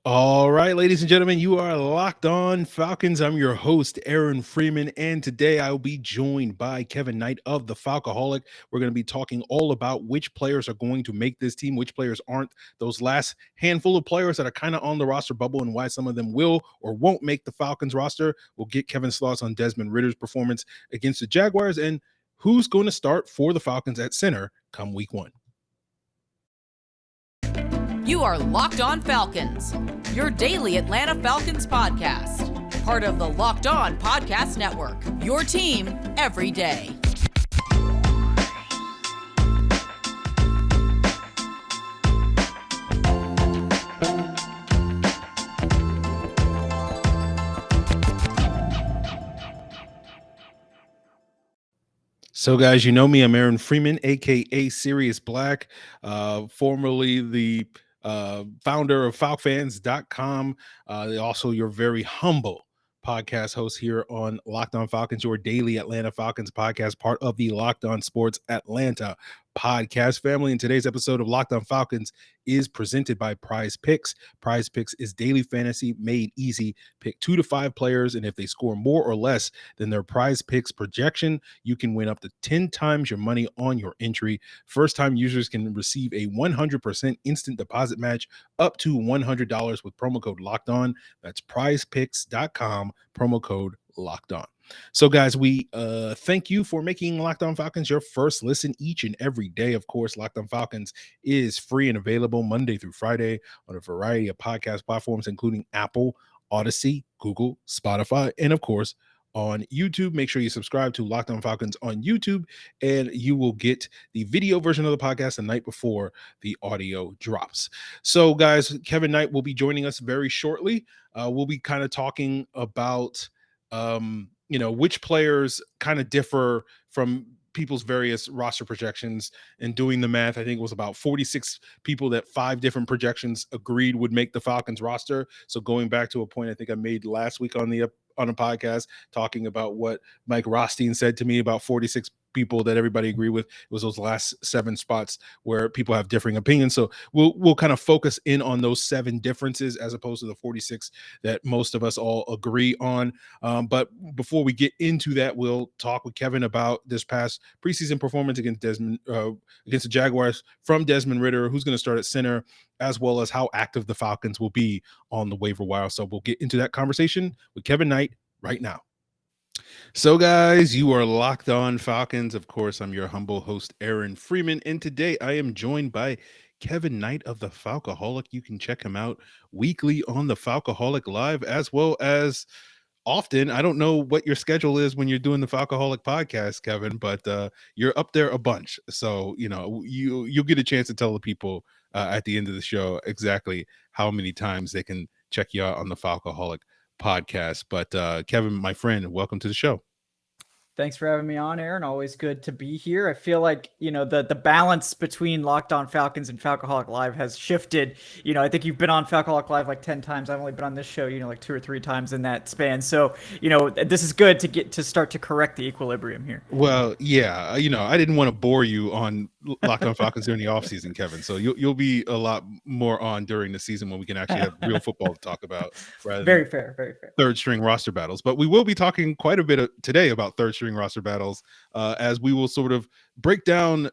All right, ladies and gentlemen, you are locked on Falcons. I'm your host, Aaron Freeman, and today I'll be joined by Kevin Knight of the Falcoholic. We're going to be talking all about which players are going to make this team, which players aren't, those last handful of players that are kind of on the roster bubble, and why some of them will or won't make the Falcons roster. We'll get Kevin's thoughts on Desmond Ridder's performance against the Jaguars and who's going to start for the Falcons at center come week one. You are Locked On Falcons, your daily Atlanta Falcons podcast. Part of the Locked On Podcast Network, your team every day. So, guys, you know me. I'm Aaron Freeman, a.k.a. Sirius Black, formerly the founder of FalcFans.com, also your very humble podcast host here on Locked On Falcons, your daily Atlanta Falcons podcast, part of the Locked On Sports Atlanta podcast family. And today's episode of Locked On Falcons is presented by Prize Picks. Prize Picks is daily fantasy made easy. Pick 2 to 5 players, and if they score more or less than their Prize Picks projection, you can win up to 10 times your money on your entry. First-time users can receive a 100% instant deposit match up to $100 with promo code Locked On. That's prizepicks.com, promo code Locked On. So, guys, we thank you for making Locked On Falcons your first listen each and every day. Of course, Locked On Falcons is free and available Monday through Friday on a variety of podcast platforms, including Apple, Odyssey, Google, Spotify, and, of course, on YouTube. Make sure you subscribe to Locked On Falcons on YouTube, and you will get the video version of the podcast the night before the audio drops. So, guys, Kevin Knight will be joining us very shortly. We'll be kind of talking about which players kind of differ from people's various roster projections, and doing the math, I think it was about 46 people that 5 different projections agreed would make the Falcons roster. So going back to a point I think I made last week on a podcast, talking about what Mike Rothstein said to me about 46 people that everybody agreed with. It was those last 7 spots where people have differing opinions. So we'll kind of focus in on those 7 differences as opposed to the 46 that most of us all agree on. But before we get into that, we'll talk with Kevin about this past preseason performance against the Jaguars from Desmond Ridder, who's going to start at center, as well as how active the Falcons will be on the waiver wire. So we'll get into that conversation with Kevin Knight right now. So, guys, you are Locked On Falcons. Of course, I'm your humble host, Aaron Freeman, and today I am joined by Kevin Knight of the Falcoholic. You can check him out weekly on the Falcoholic Live, as well as often. I don't know what your schedule is when you're doing the Falcoholic podcast, Kevin, but you're up there a bunch. So, you'll get a chance to tell the people at the end of the show exactly how many times they can check you out on the Falcoholic podcast. But Kevin, my friend, welcome to the show. Thanks for having me on, Aaron. Always good to be here. I feel like, the balance between Locked On Falcons and Falcoholic Live has shifted. I think you've been on Falcoholic Live like 10 times. I've only been on this show, like 2 or 3 times in that span. So, this is good to start to correct the equilibrium here. Well, yeah, I didn't want to bore you on Locked On Falcons during the offseason, Kevin. So you'll be a lot more on during the season when we can actually have real football to talk about. Very fair. Third string roster battles. But we will be talking quite a bit today about third string roster battles, as we will sort of break down,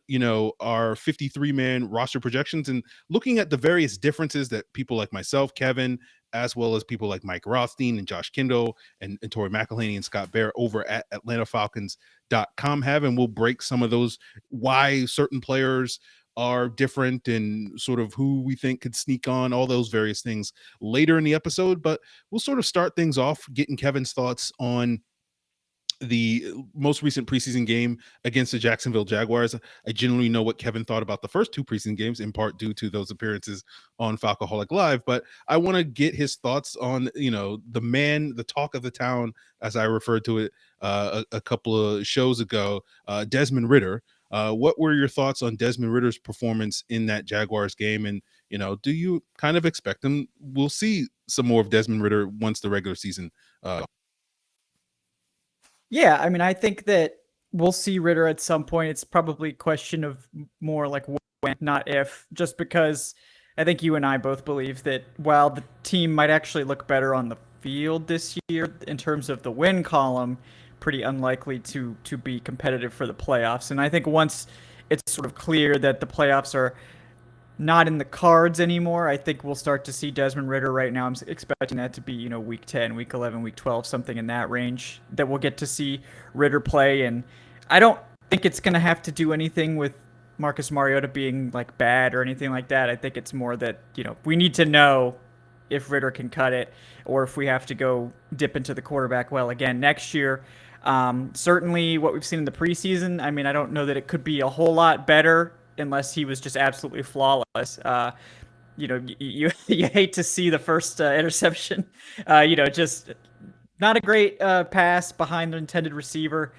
our 53-man roster projections and looking at the various differences that people like myself, Kevin, as well as people like Mike Rothstein and Josh Kindle and Tori McElhaney and Scott Bear over at AtlantaFalcons.com have. And we'll break some of those, why certain players are different and sort of who we think could sneak on, all those various things later in the episode. But we'll sort of start things off getting Kevin's thoughts on the most recent preseason game against the Jacksonville Jaguars. I generally know what Kevin thought about the first 2 preseason games, in part due to those appearances on Falcoholic Live, but I want to get his thoughts on, the man, the talk of the town, as I referred to it a couple of shows ago, Desmond Ridder. What were your thoughts on Desmond Ridder's performance in that Jaguars game? And, do you kind of expect we'll see some more of Desmond Ridder once the regular season Yeah, I mean, I think that we'll see Ritter at some point. It's probably a question of more like when, not if, just because I think you and I both believe that while the team might actually look better on the field this year in terms of the win column, pretty unlikely to be competitive for the playoffs. And I think once it's sort of clear that the playoffs are not in the cards anymore, I think we'll start to see Desmond Ridder. Right now, I'm expecting that to be, week 10, week 11, week 12, something in that range that we'll get to see Ritter play. And I don't think it's going to have to do anything with Marcus Mariota being like bad or anything like that. I think it's more that, we need to know if Ritter can cut it or if we have to go dip into the quarterback well again next year. Certainly what we've seen in the preseason, I mean, I don't know that it could be a whole lot better unless he was just absolutely flawless. You hate to see the first interception, just not a great pass behind the intended receiver.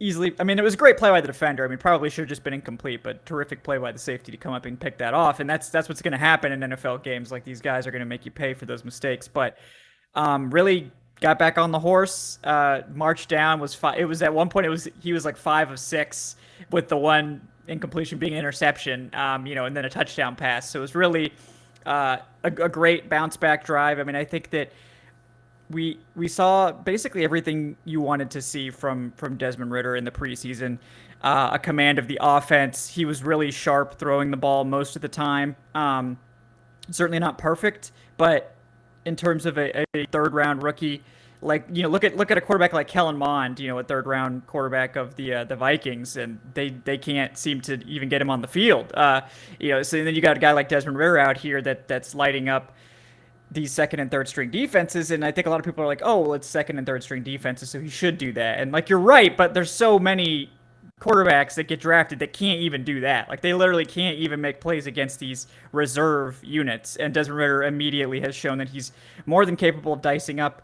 Easily, I mean, it was a great play by the defender. I mean, probably should have just been incomplete, but terrific play by the safety to come up and pick that off. And that's what's going to happen in NFL games. Like, these guys are going to make you pay for those mistakes. But really got back on the horse, marched down. It was at one point he was like 5 of 6 with the one incompletion being an interception, and then a touchdown pass. So it was really a great bounce back drive. I mean, I think that we saw basically everything you wanted to see from Desmond Ridder in the preseason. A command of the offense. He was really sharp throwing the ball most of the time. Certainly not perfect, but in terms of a third round rookie, like, look at a quarterback like Kellen Mond, a third round quarterback of the Vikings, and they can't seem to even get him on the field. So then you got a guy like Desmond Ridder out here that's lighting up these second and third string defenses, and I think a lot of people are like, oh, well, it's second and third string defenses, so he should do that. And like, you're right, but there's so many quarterbacks that get drafted that can't even do that. Like, they literally can't even make plays against these reserve units. And Desmond Ridder immediately has shown that he's more than capable of dicing up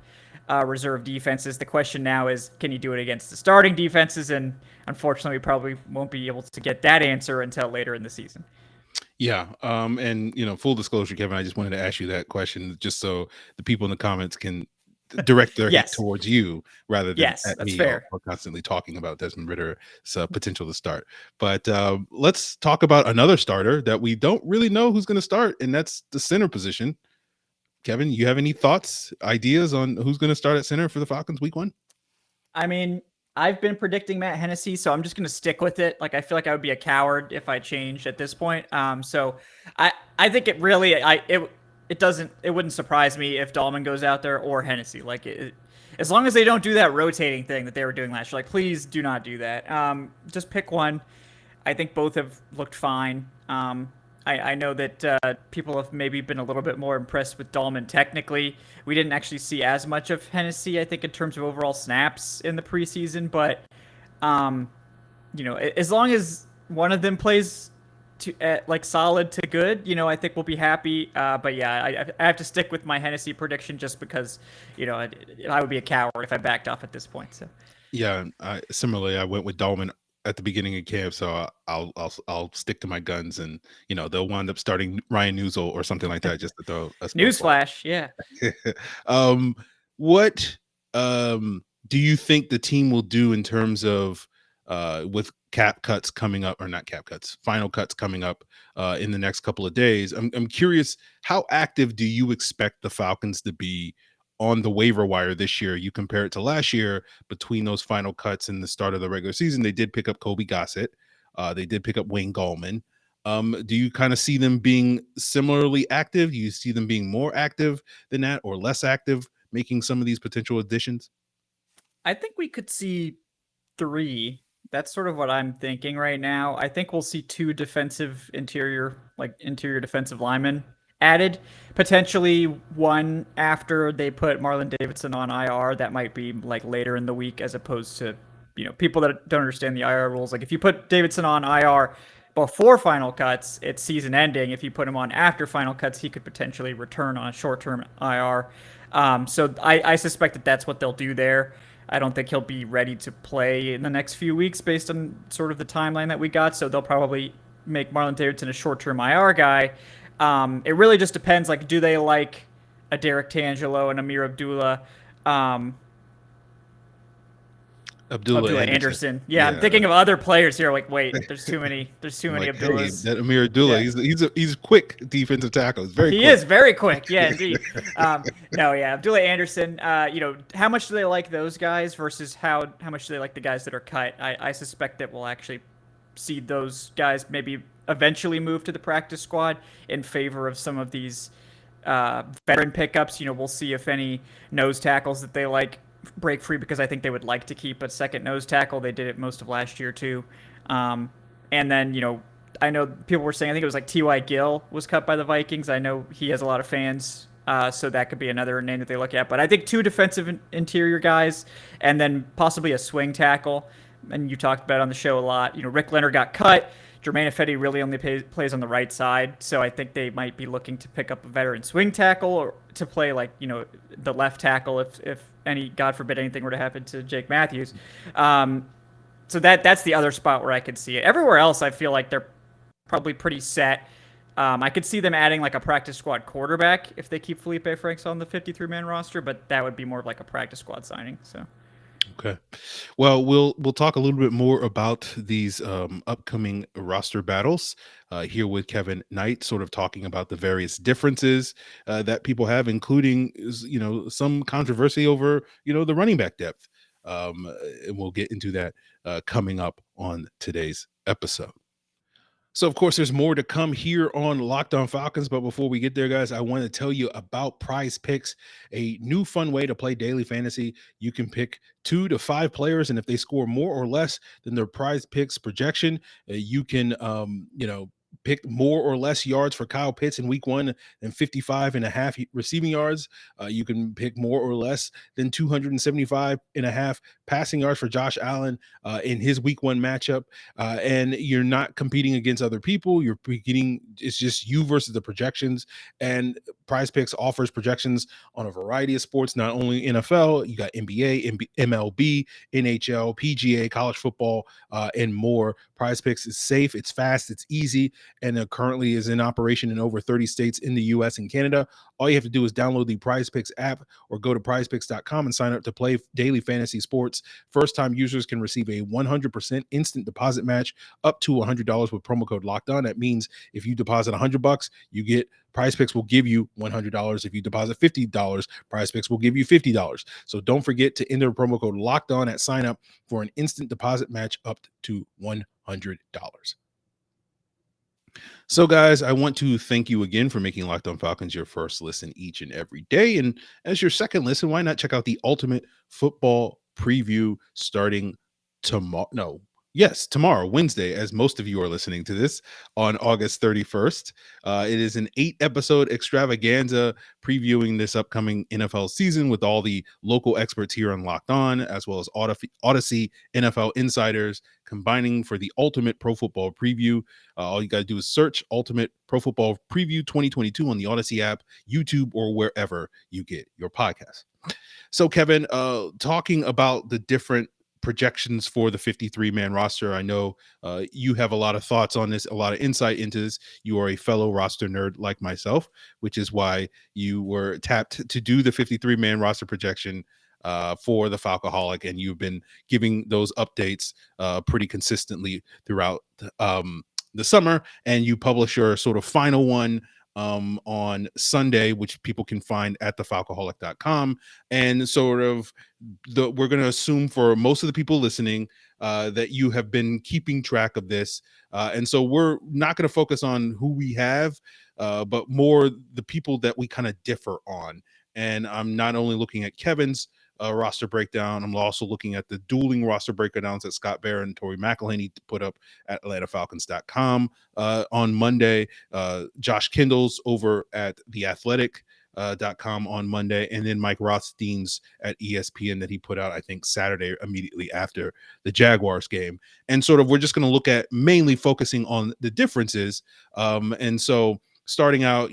reserve defenses. The question now is, can he do it against the starting defenses? And unfortunately, we probably won't be able to get that answer until later in the season. Yeah. And full disclosure, Kevin, I just wanted to ask you that question just so the people in the comments can direct their hate towards you rather than at me or constantly talking about Desmond Ritter's potential to start. But let's talk about another starter that we don't really know who's going to start, and that's the center position. Kevin, you have any thoughts, ideas on who's going to start at center for the Falcons week 1? I mean, I've been predicting Matt Hennessy, so I'm just going to stick with it. Like, I feel like I would be a coward if I changed at this point. So I think it really, it wouldn't surprise me if Dalman goes out there or Hennessy. Like, as long as they don't do that rotating thing that they were doing last year, like, please do not do that. Just pick one. I think both have looked fine. I know that people have maybe been a little bit more impressed with Dalman technically. We didn't actually see as much of Hennessy, I think, in terms of overall snaps in the preseason. But, as long as one of them plays like solid to good, I think we'll be happy. But yeah, I have to stick with my Hennessy prediction just because, I would be a coward if I backed off at this point. So yeah, similarly, I went with Dalman at the beginning of camp, so I'll stick to my guns, and they'll wind up starting Ryan Newsel or something like that just to throw a newsflash. Yeah. What do you think the team will do in terms of with cap cuts coming up, or not cap cuts, final cuts coming up in the next couple of days? I'm curious, how active do you expect the Falcons to be on the waiver wire this year? You compare it to last year, between those final cuts and the start of the regular season, they did pick up Kobe Gossett. They did pick up Wayne Gallman. Do you kind of see them being similarly active? Do you see them being more active than that, or less active, making some of these potential additions? I think we could see 3. That's sort of what I'm thinking right now. I think we'll see 2 interior defensive linemen added, potentially one after they put Marlon Davidson on IR. That might be like later in the week, as opposed to, people that don't understand the IR rules. Like, if you put Davidson on IR before final cuts, it's season ending. If you put him on after final cuts, he could potentially return on a short-term IR. So I suspect that that's what they'll do there. I don't think he'll be ready to play in the next few weeks based on sort of the timeline that we got. So they'll probably make Marlon Davidson a short-term IR guy. It really just depends. Like, do they like a Derek Tangelo and Amir Abdullah? Abdullah Anderson. Yeah, I'm thinking of other players here. Like, wait, there's too many. There's too many Abdullahs. Hey, that Amir Abdullah, he's quick defensive tackle. He is very quick. Yeah, indeed. Abdullah Anderson. How much do they like those guys versus how much do they like the guys that are cut? I suspect that we'll actually see those guys maybe eventually move to the practice squad in favor of some of these veteran pickups. We'll see if any nose tackles that they like break free, because I think they would like to keep a second nose tackle. They did it most of last year too. And then, I know people were saying, I think it was like T.Y. Gill was cut by the Vikings. I know he has a lot of fans, so that could be another name that they look at. But I think 2 defensive interior guys and then possibly a swing tackle. And you talked about it on the show a lot. Rick Leonard got cut. Jermaine Ifedi really only plays on the right side, so I think they might be looking to pick up a veteran swing tackle or to play the left tackle if any, God forbid, anything were to happen to Jake Matthews. So that's the other spot where I could see it. Everywhere else, I feel like they're probably pretty set. I could see them adding like a practice squad quarterback if they keep Felipe Franks on the 53-man roster, but that would be more of like a practice squad signing. So. Okay. Well, we'll talk a little bit more about these upcoming roster battles here with Kevin Knight, sort of talking about the various differences that people have, including, some controversy over, the running back depth. And we'll get into that coming up on today's episode. So, of course, there's more to come here on Locked On Falcons. But before we get there, guys, I want to tell you about Prize Picks, a new fun way to play daily fantasy. You can pick 2 to 5 players, and if they score more or less than their Prize Picks projection, you can, pick more or less yards for Kyle Pitts in week 1 and 55.5 receiving yards. You can pick more or less than 275.5 passing yards for Josh Allen in his week 1 matchup. And you're not competing against other people. It's just you versus the projections. And Prize Picks offers projections on a variety of sports, not only NFL. You got NBA, MLB, NHL, PGA, college football, and more. Prize Picks is safe, it's fast, it's easy, and it currently is in operation in over 30 states in the US and Canada. All you have to do is download the Prize Picks app or go to prizepicks.com and sign up to play daily fantasy sports. First-time users can receive a 100% instant deposit match up to $100 with promo code Locked On. That means if you deposit $100, you get Prize Picks will give you $100. If you deposit $50, Prize Picks will give you $50. So don't forget to enter promo code Locked On at sign up for an instant deposit match up to $100. So, guys, I want to thank you again for making Locked On Falcons your first listen each and every day. And as your second listen, why not check out the ultimate football preview starting tomorrow? Tomorrow, Wednesday, as most of you are listening to this on August 31st. It is an 8-episode extravaganza previewing this upcoming NFL season with all the local experts here on Locked On, as well as Odyssey NFL insiders combining for the ultimate pro football preview. All you got to do is search Ultimate Pro Football Preview 2022 on the Odyssey app, YouTube, or wherever you get your podcast. So, Kevin, talking about the different projections for the 53-man roster. I know you have a lot of thoughts on this, a lot of insight into this. You are a fellow roster nerd like myself, which is why you were tapped to do the 53-man roster projection for the Falcoholic, and you've been giving those updates pretty consistently throughout the summer, and you publish your sort of final one on Sunday, which people can find at thefalcoholic.com. And sort of we're going to assume for most of the people listening that you have been keeping track of this. And so we're not going to focus on who we have, but more the people that we kind of differ on. And I'm not only looking at Kevin's roster breakdown, I'm also looking at the dueling roster breakdowns that Scott Barrett and Tori McElhaney put up at AtlantaFalcons.com on Monday, Josh Kindle's over at TheAthletic.com on Monday, and then Mike Rothstein's at ESPN that he put out, I think, Saturday immediately after the Jaguars game. And sort of we're just going to look at mainly focusing on the differences. And so starting out,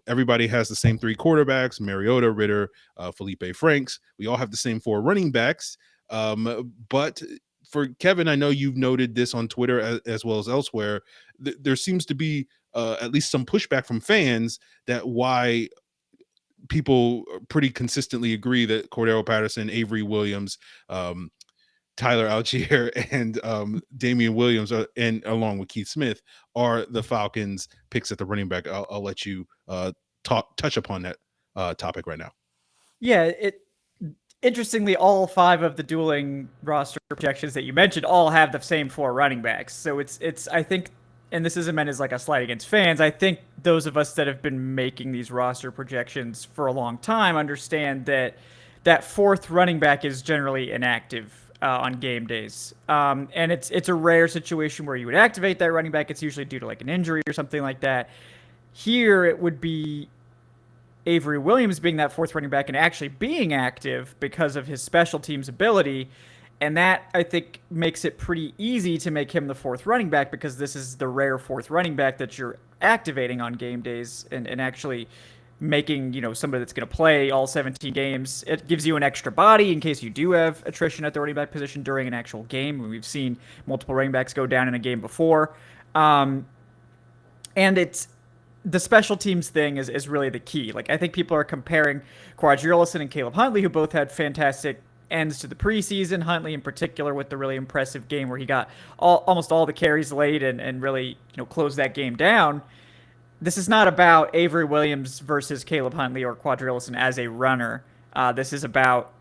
everybody has the same 3 quarterbacks: Mariota, Ritter, Felipe Franks. We all have the same 4 running backs. But for Kevin, I know you've noted this on Twitter as well as elsewhere. There seems to be at least some pushback from fans that why people pretty consistently agree that Cordero Patterson, Avery Williams, Tyler Algier and Damian Williams and along with Keith Smith are the Falcons picks at the running back. I'll let you touch upon that topic right now. Yeah, interestingly, all 5 of the dueling roster projections that you mentioned all have the same 4 running backs. So it's I think, and this isn't meant as like a slight against fans, I think those of us that have been making these roster projections for a long time understand that that 4th running back is generally inactive on game days. And it's a rare situation where you would activate that running back. It's usually due to like an injury or something like that. Here it would be Avery Williams being that 4th running back and actually being active because of his special teams ability. And that, I think, makes it pretty easy to make him the 4th running back, because this is the rare 4th running back that you're activating on game days and actually making, somebody that's going to play all 17 games. It gives you an extra body in case you do have attrition at the running back position during an actual game. We've seen multiple running backs go down in a game before. And it's the special teams thing is really the key. Like, I think people are comparing Qadree Ollison and Caleb Huntley, who both had fantastic ends to the preseason. Huntley in particular with the really impressive game where he got almost all the carries late and really closed that game down. This is not about Avery Williams versus Caleb Huntley or Qadree Ollison as a runner. This is about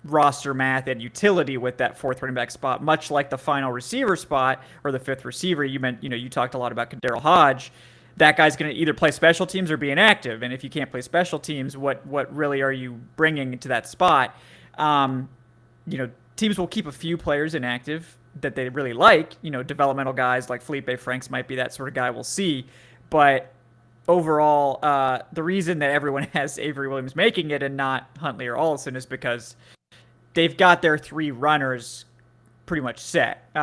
roster math and utility with that 4th running back spot, much like the final receiver spot or the 5th receiver. You talked a lot about Daryl Hodge. That guy's going to either play special teams or be inactive. And if you can't play special teams, what really are you bringing into that spot? Teams will keep a few players inactive that they really like. Developmental guys like Felipe Franks might be that sort of guy we'll see. But overall, the reason that everyone has Avery Williams making it and not Huntley or Ollison is because they've got their 3 runners pretty much set.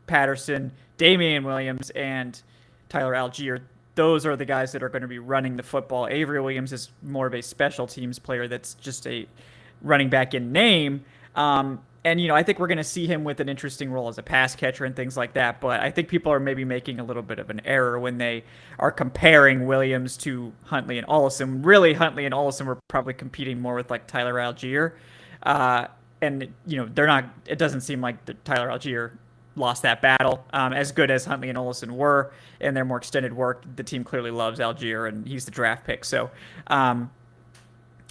Patterson, Damian Williams, and Tyler Algier. Those are the guys that are going to be running the football. Avery Williams is more of a special teams player that's just a running back in name. And I think we're going to see him with an interesting role as a pass catcher and things like that. But I think people are maybe making a little bit of an error when they are comparing Williams to Huntley and Ollison. Really, Huntley and Ollison were probably competing more with like Tyler Algier. And they're not. It doesn't seem like Tyler Algier lost that battle. As good as Huntley and Ollison were in their more extended work, the team clearly loves Algier, and he's the draft pick. So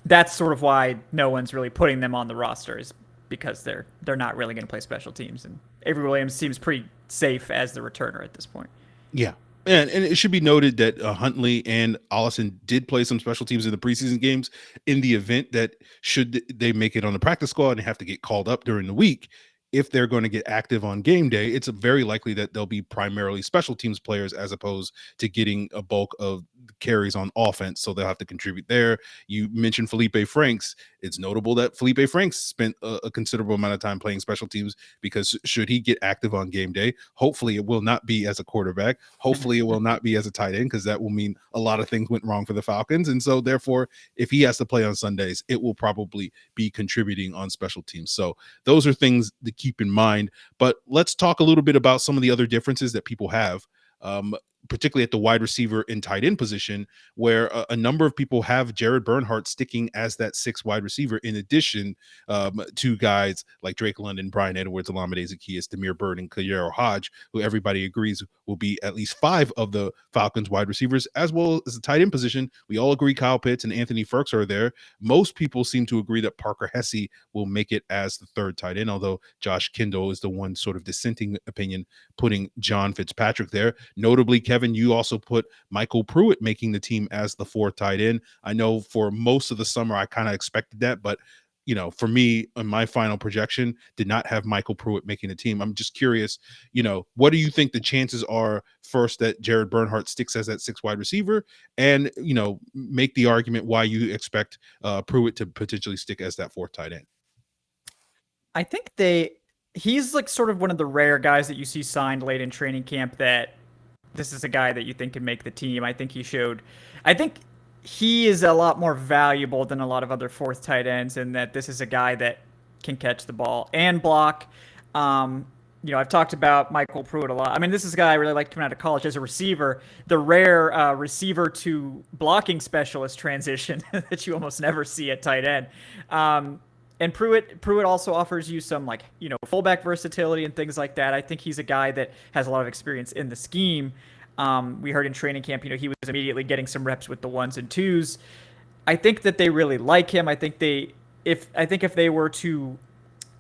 that's sort of why no one's really putting them on the roster, is because they're not really going to play special teams. And Avery Williams seems pretty safe as the returner at this point. Yeah. And it should be noted that Huntley and Ollison did play some special teams in the preseason games in the event that should they make it on the practice squad and have to get called up during the week. If they're going to get active on game day, it's very likely that they'll be primarily special teams players as opposed to getting a bulk of carries on offense. So they'll have to contribute there. You mentioned Felipe Franks. It's notable that Felipe Franks spent a considerable amount of time playing special teams, because should he get active on game day, hopefully it will not be as a quarterback. Hopefully it will not be as a tight end, because that will mean a lot of things went wrong for the Falcons. And so therefore, if he has to play on Sundays, it will probably be contributing on special teams. So those are things to keep in mind. But let's talk a little bit about some of the other differences that people have, particularly at the wide receiver and tight end position, where a number of people have Jared Bernhardt sticking as that 6th wide receiver, in addition to guys like Drake London, Brian Edwards, Olamide Zaccheaus, Demir Bird, and Qadree Hodge, who everybody agrees will be at least 5 of the Falcons wide receivers, as well as the tight end position. We all agree Kyle Pitts and Anthony Firks are there. Most people seem to agree that Parker Hesse will make it as the 3rd tight end, although Josh Kendall is the one sort of dissenting opinion, putting John Fitzpatrick there. Notably, Kevin, you also put Michael Pruitt making the team as the 4th tight end. I know for most of the summer I kind of expected that, but for me, on my final projection, did not have Michael Pruitt making the team. I'm just curious, what do you think the chances are, first, that Jared Bernhardt sticks as that 6th wide receiver, and, make the argument why you expect Pruitt to potentially stick as that 4th tight end? I think he's like sort of one of the rare guys that you see signed late in training camp that this is a guy that you think can make the team. I think he is a lot more valuable than a lot of other 4th tight ends, in that this is a guy that can catch the ball and block. I've talked about Michael Pruitt a lot. I mean, this is a guy I really liked coming out of college as a receiver, the rare receiver to blocking specialist transition that you almost never see at tight end. And Pruitt also offers you some like, fullback versatility and things like that. I think he's a guy that has a lot of experience in the scheme. We heard in training camp, he was immediately getting some reps with the 1s and 2s. I think that they really like him. I think if they were to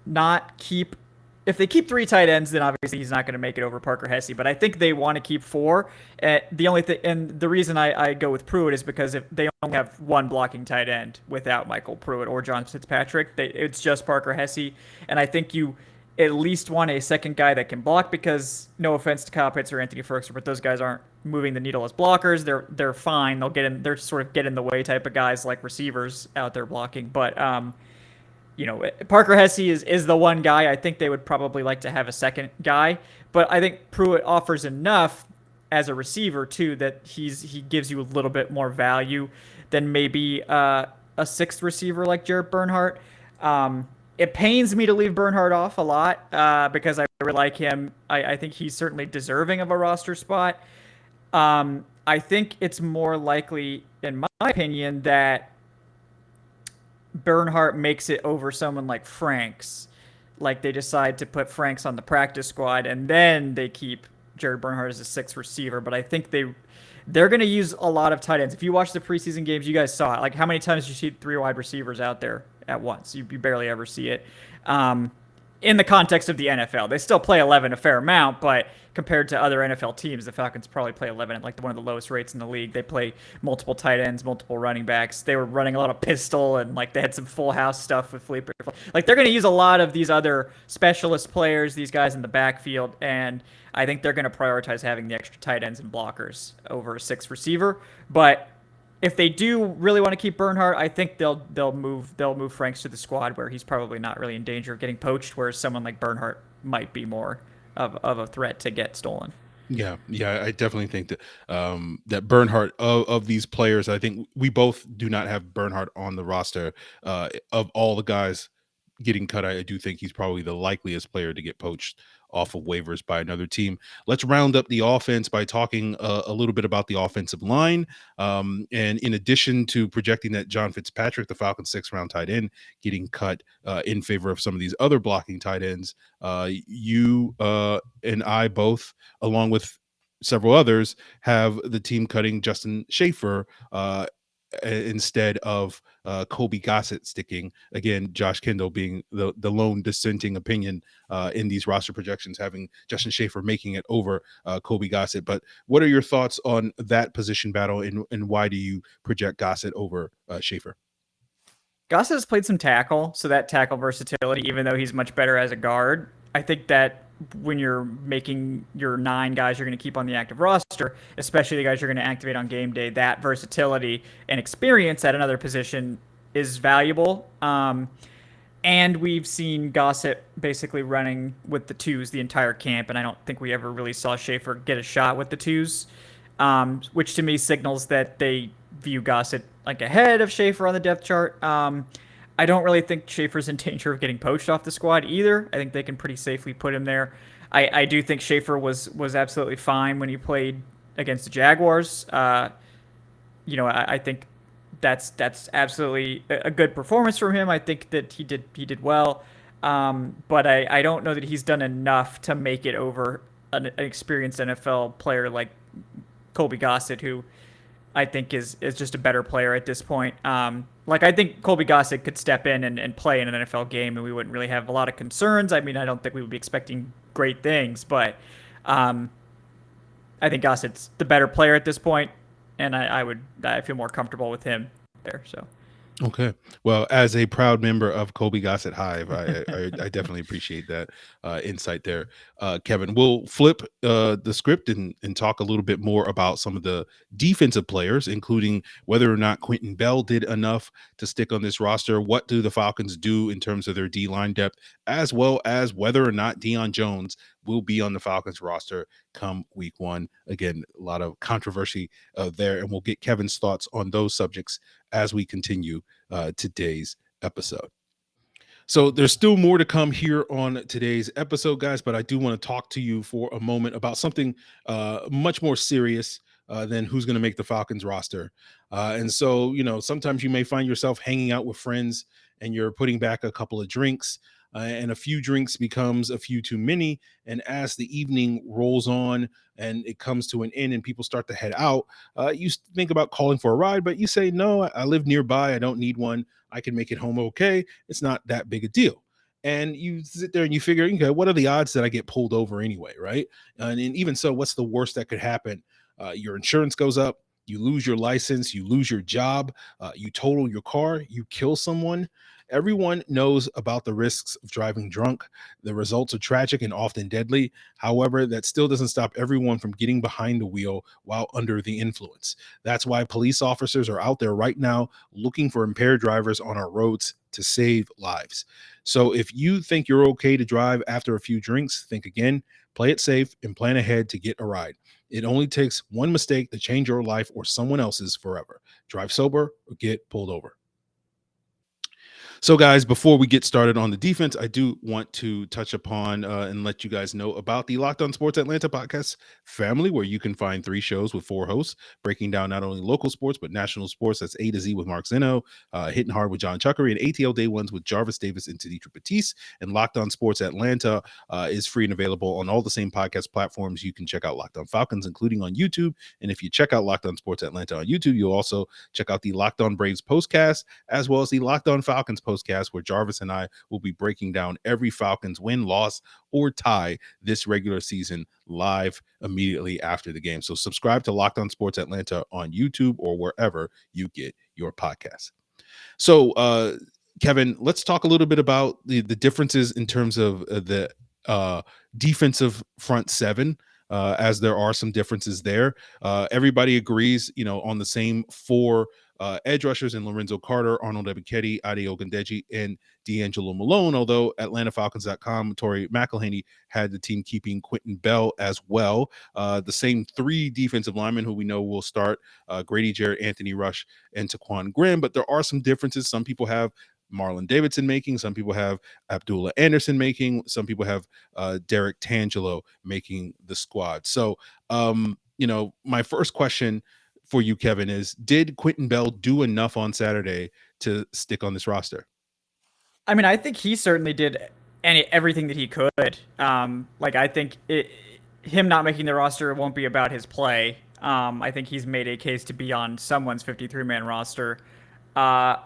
not keep, if they keep 3 tight ends, then obviously he's not going to make it over Parker Hesse. But I think they want to keep 4. The only thing, and the reason I go with Pruitt is because if they only have 1 blocking tight end without Michael Pruitt or John Fitzpatrick, it's just Parker Hesse. And I think you at least want a second guy that can block, because no offense to Kyle Pitts or Anthony Ferguson, but those guys aren't moving the needle as blockers. They're fine. They'll get in. They're sort of get in the way type of guys, like receivers out there blocking. But Parker Hesse is the one guy. I think they would probably like to have a second guy, but I think Pruitt offers enough as a receiver too that he gives you a little bit more value than maybe a 6th receiver like Jared Bernhardt. It pains me to leave Bernhardt off a lot because I really like him. I think he's certainly deserving of a roster spot. I think it's more likely, in my opinion, that Bernhardt makes it over someone like Franks. Like they decide to put Franks on the practice squad and then they keep Jared Bernhardt as a 6th receiver. But I think they're going to use a lot of tight ends. If you watch the preseason games, you guys saw it. Like how many times did you see 3 wide receivers out there at once? You barely ever see it. In the context of the NFL, they still play 11 a fair amount, but compared to other NFL teams, the Falcons probably play 11 at like one of the lowest rates in the league. They play multiple tight ends, multiple running backs. They were running a lot of pistol, and like they had some full house stuff with Felipe. Like they're going to use a lot of these other specialist players, these guys in the backfield, and I think they're going to prioritize having the extra tight ends and blockers over a 6th receiver. But if they do really want to keep Bernhardt, I think they'll move Franks to the squad where he's probably not really in danger of getting poached, whereas someone like Bernhardt might be more of a threat to get stolen. Yeah, I definitely think that that Bernhardt of these players, I think we both do not have Bernhardt on the roster. Of all the guys getting cut, I do think he's probably the likeliest player to get poached off of waivers by another team. Let's round up the offense by talking a little bit about the offensive line. And in addition to projecting that John Fitzpatrick, the Falcons' 6th-round tight end, getting cut in favor of some of these other blocking tight ends, you and I both, along with several others, have the team cutting Justin Schaefer instead of Kobe Gossett sticking. Again, Josh Kendall being the lone dissenting opinion in these roster projections, having Justin Schaefer making it over Kobe Gossett. But what are your thoughts on that position battle, and why do you project Gossett over Schaefer? Gossett has played some tackle, so that tackle versatility, even though he's much better as a guard, I think that when you're making your 9 guys you're going to keep on the active roster, especially the guys you're going to activate on game day, that versatility and experience at another position is valuable. And we've seen Gossett basically running with the 2s the entire camp, and I don't think we ever really saw Schaefer get a shot with the 2s, which to me signals that they view Gossett like ahead of Schaefer on the depth chart. I don't really think Schaefer's in danger of getting poached off the squad either. I think they can pretty safely put him there. I do think Schaefer was absolutely fine when he played against the Jaguars. I think that's absolutely a good performance from him. I think that he did well, but I don't know that he's done enough to make it over an experienced NFL player like Colby Gossett, who I think is just a better player at this point. I think Colby Gossett could step in and play in an NFL game, and we wouldn't really have a lot of concerns. I mean, I don't think we would be expecting great things, but I think Gossett's the better player at this point, and I feel more comfortable with him there. So. Okay. Well, as a proud member of Kobe Gossett Hive, I definitely appreciate that insight there. Kevin, we'll flip the script and talk a little bit more about some of the defensive players, including whether or not Quentin Bell did enough to stick on this roster. What do the Falcons do in terms of their D-line depth, as well as whether or not Deion Jones will be on the Falcons roster come week 1. Again, a lot of controversy there, and we'll get Kevin's thoughts on those subjects as we continue today's episode. So there's still more to come here on today's episode, guys, but I do want to talk to you for a moment about something much more serious than who's going to make the Falcons roster. And so, sometimes you may find yourself hanging out with friends and you're putting back a couple of drinks, and a few drinks becomes a few too many. And as the evening rolls on and it comes to an end and people start to head out, you think about calling for a ride, but you say, no, I live nearby. I don't need one. I can make it home okay. It's not that big a deal. And you sit there and you figure, okay, what are the odds that I get pulled over anyway, right? And even so, what's the worst that could happen? Your insurance goes up, you lose your license, you lose your job, you total your car, you kill someone. Everyone knows about the risks of driving drunk. The results are tragic and often deadly. However, that still doesn't stop everyone from getting behind the wheel while under the influence. That's why police officers are out there right now looking for impaired drivers on our roads to save lives. So if you think you're okay to drive after a few drinks, think again, play it safe, and plan ahead to get a ride. It only takes one mistake to change your life or someone else's forever. Drive sober or get pulled over. So, guys, before we get started on the defense, I do want to touch upon and let you guys know about the Locked On Sports Atlanta podcast family, where you can find 3 shows with 4 hosts breaking down not only local sports, but national sports. That's A to Z with Mark Zeno, Hitting Hard with John Chuckery, and ATL Day Ones with Jarvis Davis and Taditra Batiste. And Locked On Sports Atlanta is free and available on all the same podcast platforms. You can check out Locked On Falcons, including on YouTube. And if you check out Locked On Sports Atlanta on YouTube, you'll also check out the Locked On Braves postcast, as well as the Locked On Falcons postcast, where Jarvis and I will be breaking down every Falcons win, loss, or tie this regular season live immediately after the game. So subscribe to Locked On Sports Atlanta on YouTube or wherever you get your podcasts. So, Kevin, let's talk a little bit about the differences in terms of the defensive front seven. As there are some differences there. Everybody agrees, on the same 4 edge rushers in Lorenzo Carter, Arnold Ebiketie, Ade Ogundeji, and D'Angelo Malone, although AtlantaFalcons.com, Torrey McElhaney had the team keeping Quentin Bell as well. The same 3 defensive linemen who we know will start, Grady Jarrett, Anthony Rush, and Taquan Grimm, but there are some differences. Some people have Marlon Davidson making, some people have Abdullah Anderson making, some people have Derek Tangelo making the squad. So, my first question for you, Kevin, is did Quentin Bell do enough on Saturday to stick on this roster? I mean, I think he certainly did everything that he could. I think him not making the roster won't be about his play. I think he's made a case to be on someone's 53-man roster. The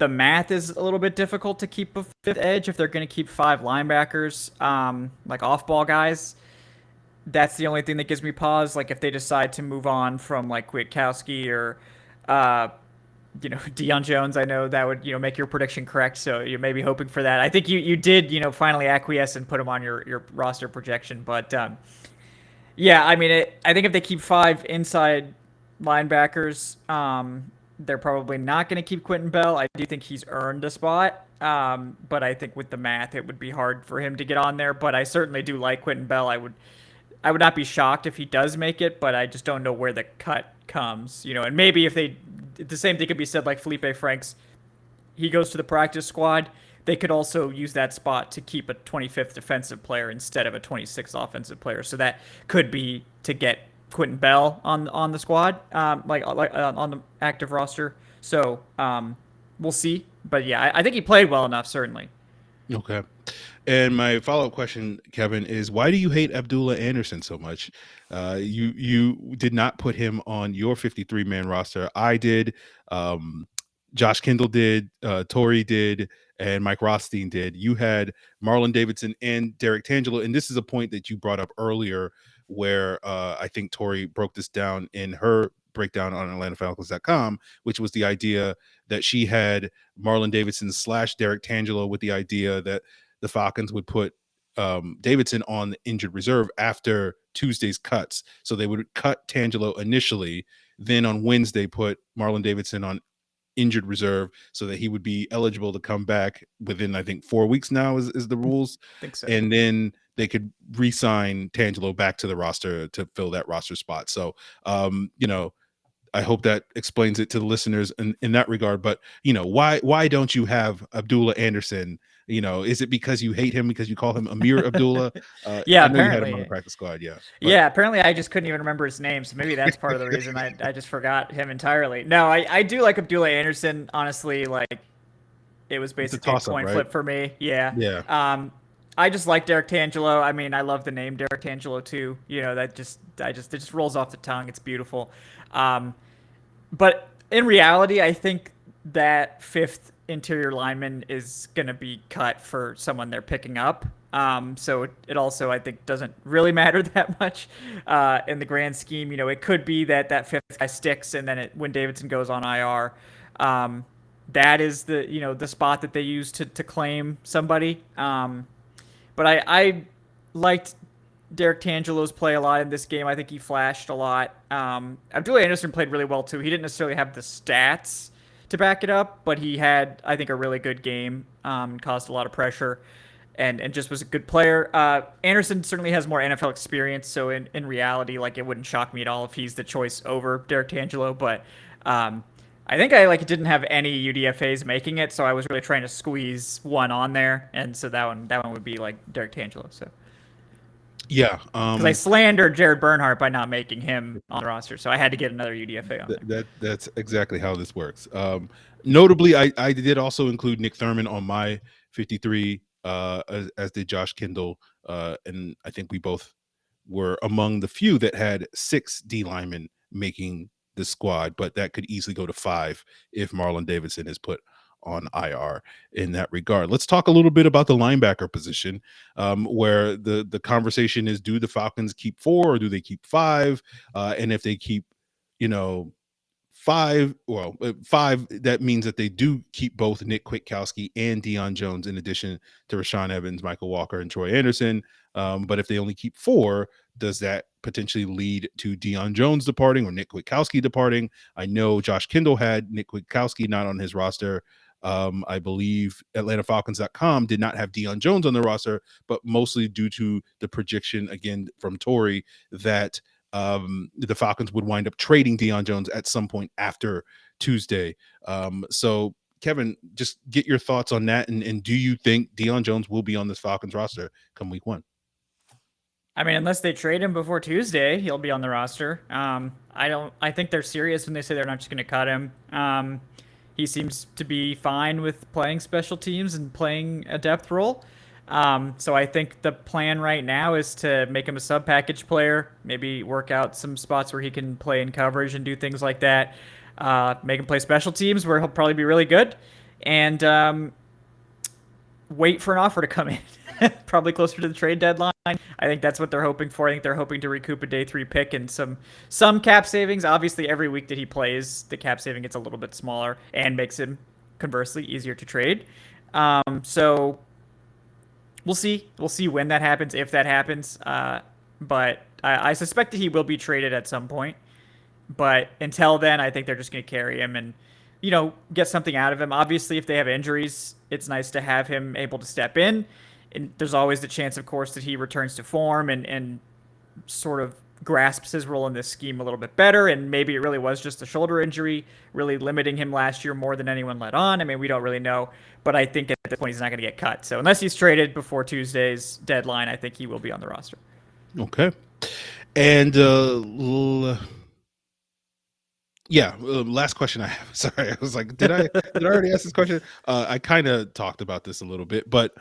math is a little bit difficult to keep a 5th edge if they're going to keep 5 linebackers, like off-ball guys. That's the only thing that gives me pause. Like if they decide to move on from like Kwiatkowski or, Deion Jones, I know that would, make your prediction correct. So you may be hoping for that. I think you did, finally acquiesce and put him on your roster projection. But yeah, I mean, I think if they keep 5 inside linebackers, they're probably not going to keep Quentin Bell. I do think he's earned a spot. But I think with the math, it would be hard for him to get on there. But I certainly do like Quentin Bell. I would not be shocked if he does make it, but I just don't know where the cut comes, and maybe if the same thing could be said like Felipe Franks, he goes to the practice squad. They could also use that spot to keep a 25th defensive player instead of a 26th offensive player. So that could be to get Quentin Bell on the squad, on the active roster. So we'll see. But yeah, I think he played well enough, certainly. Okay. And my follow-up question, Kevin, is why do you hate Abdullah Anderson so much? You did not put him on your 53-man roster. I did. Josh Kendall did. Torrey did. And Mike Rothstein did. You had Marlon Davidson and Derek Tangelo. And this is a point that you brought up earlier where I think Torrey broke this down in her breakdown on AtlantaFalcons.com, which was the idea that she had Marlon Davidson / Derek Tangelo with the idea that the Falcons would put Davidson on the injured reserve after Tuesday's cuts. So they would cut Tangelo initially, then on Wednesday put Marlon Davidson on injured reserve so that he would be eligible to come back within, I think, 4 weeks now is the rules. I think so. And then they could re-sign Tangelo back to the roster to fill that roster spot. So, I hope that explains it to the listeners in that regard. But, why don't you have Abdullah Anderson Is it because you hate him because you call him Amir Abdullah? Yeah, I know you had him apparently. on the practice squad. Yeah. Yeah, apparently I just couldn't even remember his name, so maybe that's part of the reason I just forgot him entirely. No, I do like Abdullah Anderson. Honestly, like it was basically a coin flip for me. Yeah. Yeah. I just like Derek Tangelo. I mean, I love the name Derek Tangelo too. It just rolls off the tongue. It's beautiful. But in reality, I think that fifth interior lineman is going to be cut for someone they're picking up. So it also, I think, doesn't really matter that much in the grand scheme. It could be that fifth guy sticks, and then when Davidson goes on IR, that is the spot that they use to claim somebody. But I liked Derek Tangelo's play a lot in this game. I think he flashed a lot. Abdullah Anderson played really well too. He didn't necessarily have the stats to back it up, but he had, I think, a really good game, caused a lot of pressure, and just was a good player. Anderson certainly has more NFL experience, so in reality, like, it wouldn't shock me at all if he's the choice over Derek Tangelo, but I think I didn't have any UDFAs making it, so I was really trying to squeeze one on there, and so that one would be like Derek Tangelo. So yeah, because I slandered Jared Bernhardt by not making him on the roster, so I had to get another UDFA on there. That's exactly how this works. Notably, I did also include Nick Thurman on my 53, as did Josh Kendall, and I think we both were among the few that had 6 D linemen making the squad, but that could easily go to 5 if Marlon Davidson is put on IR in that regard. Let's talk a little bit about the linebacker position, where the conversation is, do the Falcons keep 4 or do they keep 5? And if they keep, 5, that means that they do keep both Nick Kwiatkowski and Deion Jones, in addition to Rashaan Evans, Michael Walker, and Troy Anderson. But if they only keep 4, does that potentially lead to Deion Jones departing or Nick Kwiatkowski departing? I know Josh Kendall had Nick Kwiatkowski not on his roster. I believe AtlantaFalcons.com did not have Deion Jones on the roster, but mostly due to the projection, again, from Tori, that the Falcons would wind up trading Deion Jones at some point after Tuesday. So Kevin, just get your thoughts on that. And do you think Deion Jones will be on this Falcons roster come week 1? I mean, unless they trade him before Tuesday, he'll be on the roster. I think they're serious when they say they're not just going to cut him. He seems to be fine with playing special teams and playing a depth role. So I think the plan right now is to make him a sub package player, maybe work out some spots where he can play in coverage and do things like that. Make him play special teams where he'll probably be really good, and wait for an offer to come in. Probably closer to the trade deadline. I think that's what they're hoping for. I think they're hoping to recoup a day 3 pick and some cap savings. Obviously, every week that he plays, the cap saving gets a little bit smaller and makes him, conversely, easier to trade. So we'll see. We'll see when that happens, if that happens. But I suspect that he will be traded at some point. But until then, I think they're just going to carry him and, get something out of him. Obviously, if they have injuries, it's nice to have him able to step in. And there's always the chance, of course, that he returns to form and sort of grasps his role in this scheme a little bit better. And maybe it really was just a shoulder injury, really limiting him last year more than anyone let on. I mean, we don't really know. But I think at this point, he's not going to get cut. So unless he's traded before Tuesday's deadline, I think he will be on the roster. Okay. And last question I have. Sorry, I was like, did I already ask this question? I kind of talked about this a little bit, but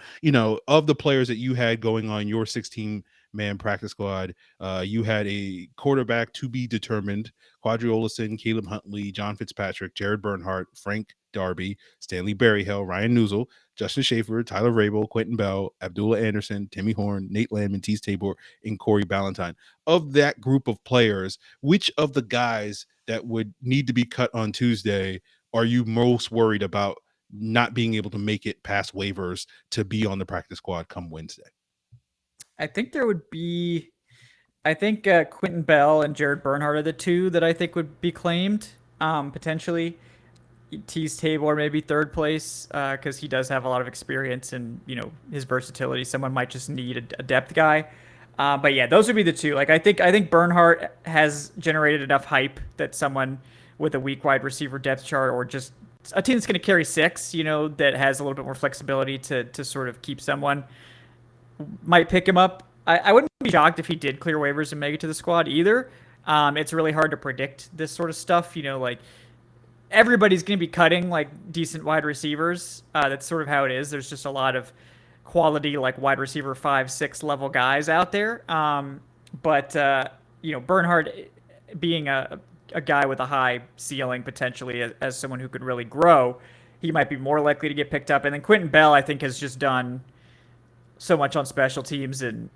of the players that you had going on your 16-man practice squad, you had a quarterback to be determined: Qadree Ollison, Caleb Huntley, John Fitzpatrick, Jared Bernhardt, Frank Darby, Stanley Berryhill, Ryan Newsel, Justin Schaefer, Tyler Rabel, Quentin Bell, Abdullah Anderson, Timmy Horn, Nate Landman, Tease Tabor, and Corey Ballantyne. Of that group of players, which of the guys that would need to be cut on Tuesday are you most worried about not being able to make it past waivers to be on the practice squad come Wednesday? I think there would be, Quentin Bell and Jared Bernhardt are the two that I think would be claimed, potentially. Tease Tabor maybe third place, because he does have a lot of experience and, his versatility. Someone might just need a depth guy. But yeah, those would be the two. Like, I think Bernhardt has generated enough hype that someone with a weak wide receiver depth chart or just a team that's going to carry 6, that has a little bit more flexibility to sort of keep someone, might pick him up. I wouldn't be shocked if he did clear waivers and make it to the squad either. It's really hard to predict this sort of stuff. Like everybody's going to be cutting like decent wide receivers. That's sort of how it is. There's just a lot of quality like wide receiver 5-6 level guys out there. But Bernhardt being a guy with a high ceiling potentially as someone who could really grow, he might be more likely to get picked up. And then Quentin Bell, I think, has just done so much on special teams, and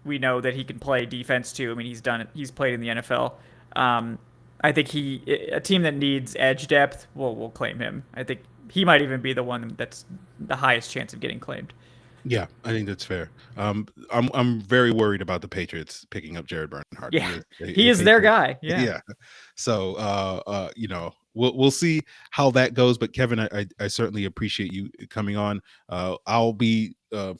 we know that he can play defense too. I mean, he's played in the NFL. I think a team that needs edge depth will claim him. I think he might even be the one that's the highest chance of getting claimed. Yeah, I think that's fair. I'm very worried about the Patriots picking up Jared Bernhardt. Yeah, he is their guy. Yeah. So we'll see how that goes. But Kevin, I certainly appreciate you coming on. I'll be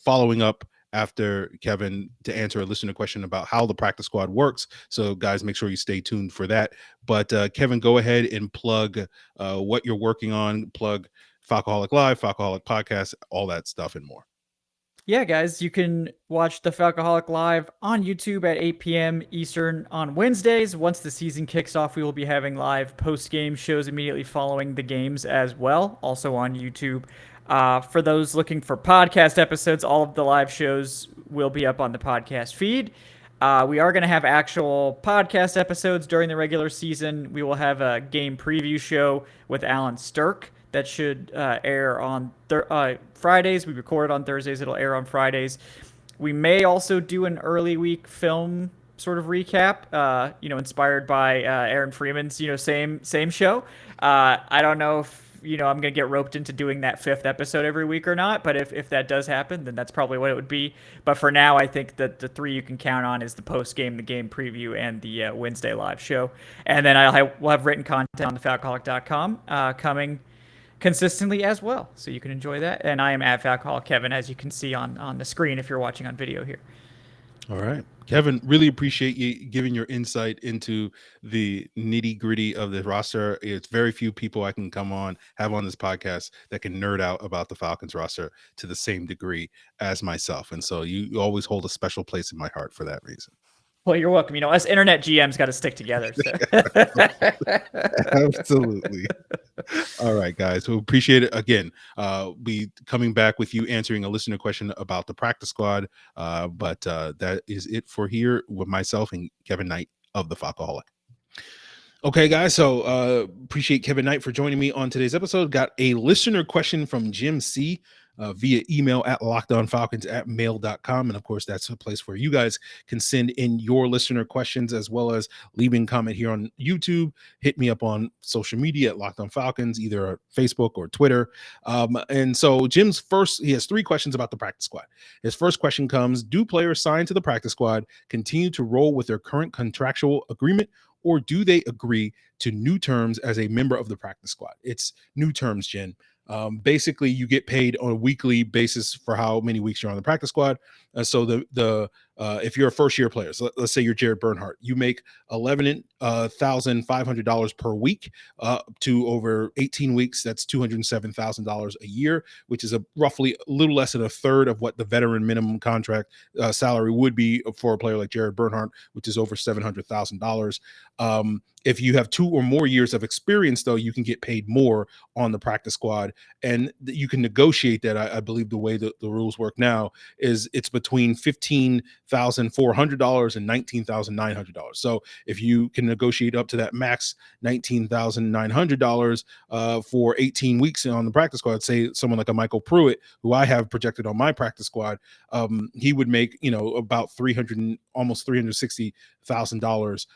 following up after Kevin to answer a listener question about how the practice squad works. So guys, make sure you stay tuned for that. But Kevin, go ahead and plug what you're working on. Plug Falcoholic Live, Falcoholic Podcast, all that stuff and more. Yeah, guys, you can watch the Falcoholic Live on YouTube at 8 p.m. Eastern on Wednesdays. Once the season kicks off, we will be having live post-game shows immediately following the games as well, also on YouTube. For those looking for podcast episodes, all of the live shows will be up on the podcast feed. We are going to have actual podcast episodes during the regular season. We will have a game preview show with Alan Stirk that should air on Fridays. We record on Thursdays. It'll air on Fridays. We may also do an early week film sort of recap, inspired by Aaron Freeman's, same show. I don't know if, I'm going to get roped into doing that 5th episode every week or not, but if that does happen, then that's probably what it would be. But for now, I think that the 3 you can count on is the post-game, the game preview, and the Wednesday live show. And then we'll have written content on the Falcoholic.com coming consistently as well, so you can enjoy that. And I am at Falcoholic Kevin, as you can see on the screen if you're watching on video here. All right, Kevin, really appreciate you giving your insight into the nitty gritty of the roster. It's very few people I can have on this podcast that can nerd out about the Falcons roster to the same degree as myself. And so you always hold a special place in my heart for that reason. Well, you're welcome. Us internet GMs got to stick together. So. Absolutely. All right, guys. We appreciate it. Again, be coming back with you answering a listener question about the practice squad. But that is it for here with myself and Kevin Knight of the Falcoholic. Okay, guys. So appreciate Kevin Knight for joining me on today's episode. Got a listener question from Jim C. Via email at lockdownfalcons@mail.com. And of course, that's a place where you guys can send in your listener questions, as well as leaving comment here on YouTube. Hit me up on social media at Locked On Falcons, either Facebook or Twitter. And so Jim's he has 3 questions about the practice squad. His first question comes: do players signed to the practice squad continue to roll with their current contractual agreement, or do they agree to new terms as a member of the practice squad? It's new terms, Jen. Basically, you get paid on a weekly basis for how many weeks you're on the practice squad. So if you're a first-year player, so let's say you're Jared Bernhardt, you make $11,500 per week to over 18 weeks. That's $207,000 a year, which is roughly a little less than a third of what the veteran minimum contract salary would be for a player like Jared Bernhardt, which is over $700,000. If you have 2 or more years of experience, though, you can get paid more on the practice squad, and you can negotiate that. I believe the way that the rules work now is it's between $15,400 and $19,900. So if you can negotiate up to that max $19,900 for 18 weeks on the practice squad, say someone like a Michael Pruitt, who I have projected on my practice squad, he would make about almost $360,000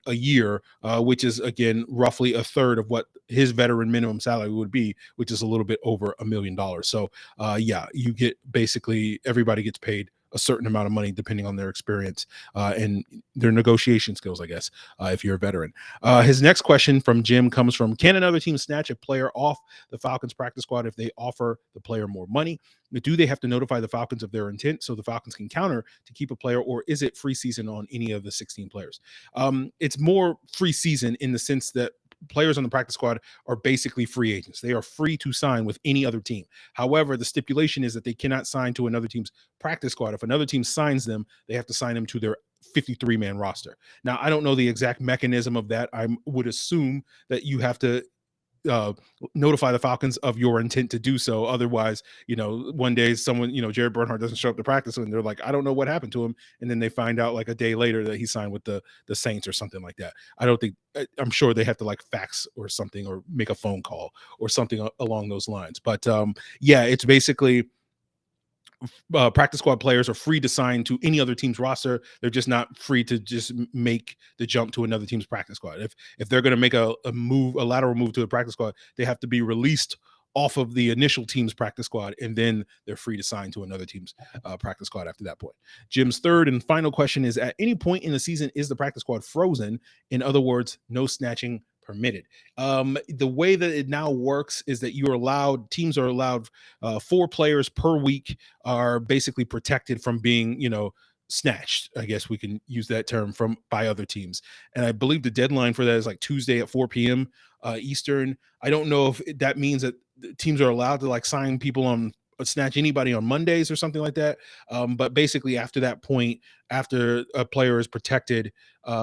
a year, which is again roughly a third of what his veteran minimum salary would be, which is a little bit over $1 million. So you get basically everybody gets paid a certain amount of money depending on their experience and their negotiation skills, I guess, if you're a veteran. His next question from Jim comes from: can another team snatch a player off the Falcons practice squad if they offer the player more money? Do they have to notify the Falcons of their intent so the Falcons can counter to keep a player, or is it free season on any of the 16 players? It's more free season in the sense that players on the practice squad are basically free agents. They are free to sign with any other team. However, the stipulation is that they cannot sign to another team's practice squad. If another team signs them, they have to sign them to their 53-man roster. Now, I don't know the exact mechanism of that. I would assume that you have to notify the Falcons of your intent to do so. Otherwise, one day someone, Jared Bernhardt doesn't show up to practice and they're like, I don't know what happened to him. And then they find out like a day later that he signed with the Saints or something like that. I'm sure they have to like fax or something or make a phone call or something along those lines. But it's basically practice squad players are free to sign to any other team's roster. They're just not free to just make the jump to another team's practice squad. If they're going to make a lateral move to the practice squad, they have to be released off of the initial team's practice squad, and then they're free to sign to another team's practice squad after that point. Jim's third and final question is, at any point in the season, is the practice squad frozen? In other words, no snatching permitted. The way that it now works is that teams are allowed 4 players per week are basically protected from being, snatched. I guess we can use that term by other teams. And I believe the deadline for that is like Tuesday at 4 p.m. Eastern. I don't know if that means that teams are allowed to like sign people on snatch anybody on Mondays or something like that. But basically after that point, after a player is protected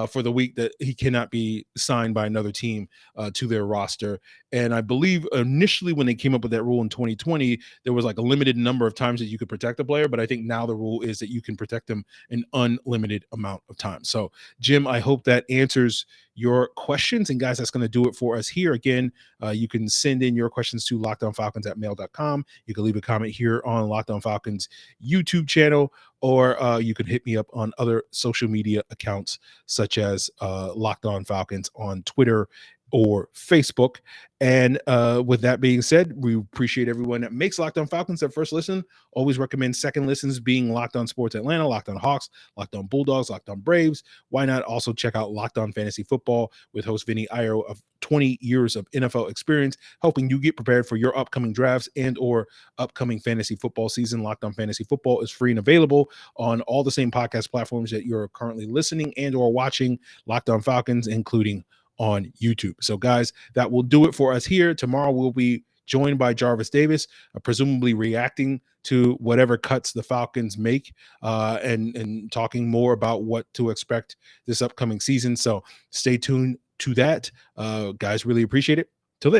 for the week, that he cannot be signed by another team to their roster. And I believe initially when they came up with that rule in 2020, there was like a limited number of times that you could protect a player. But I think now the rule is that you can protect them an unlimited amount of time. So Jim, I hope that answers your questions. And guys, that's going to do it for us here. Again, you can send in your questions to lockedonfalcons@mail.com. You can leave a comment here on Locked On Falcons YouTube channel, or you can hit me up on other social media accounts such as Locked On Falcons on Twitter or Facebook. And with that being said, we appreciate everyone that makes Locked On Falcons their first listen. Always recommend second listens being Locked On Sports Atlanta, Locked On Hawks, Locked On Bulldogs, Locked On Braves. Why not also check out Locked On Fantasy Football with host Vinny Iyer of 20 years of NFL experience, helping you get prepared for your upcoming drafts and or upcoming fantasy football season. Locked On Fantasy Football is free and available on all the same podcast platforms that you're currently listening and or watching Locked On Falcons, including on YouTube. So guys, that will do it for us here. Tomorrow we'll be joined by Jarvis Davis, presumably reacting to whatever cuts the Falcons make and talking more about what to expect this upcoming season. So stay tuned to that. Guys, really appreciate it.